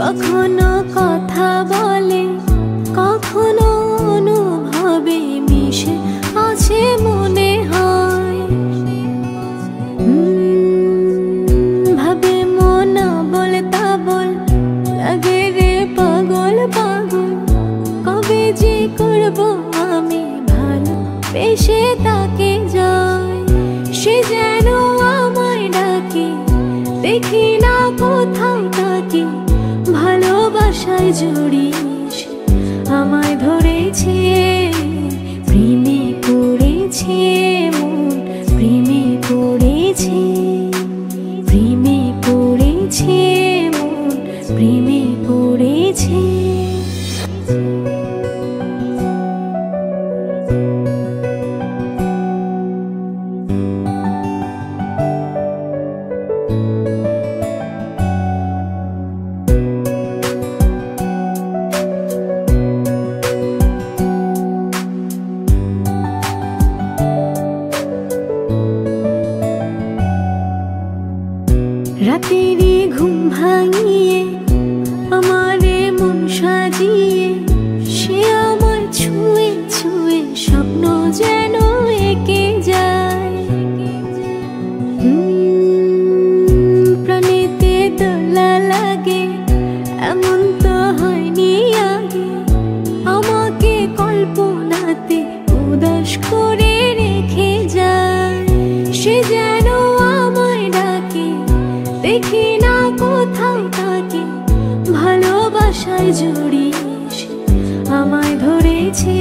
কখনো কথা বলে, কখনো অনুভবে মিশে আছে মনে হয়। ভাবে মন বল তা বল, লাগে রে পাগল পাগল। কবে যে করব আমি ভালো বেশে তাকে যাই, সে যেন আমায় ডাকে, দেখি না কোথাও তাকে। ভালোবাসায় জড়িয়েছে আমায় ধরেছে, প্রেমে পড়েছে মন, প্রেমে পড়েছে, প্রেমে পড়েছে মন, প্রেমে পড়েছে। রাতেরই ঘুম ভাঙিয়ে আমারে মন সাজিয়ে, সে আমার ছুঁয়ে ছুঁয়ে স্বপ্ন যেন এঁকে যায়। প্রাণেতে দোলা লাগে এমন তো হয়নি আগে, আমাকে কল্পনাতে উদাস করে রেখে যায়। সে যেন আমায় ডাকে, দেখি না কোথাও তাকে। ভালোবাসায় জড়িয়েছে আমায় ধরেছে,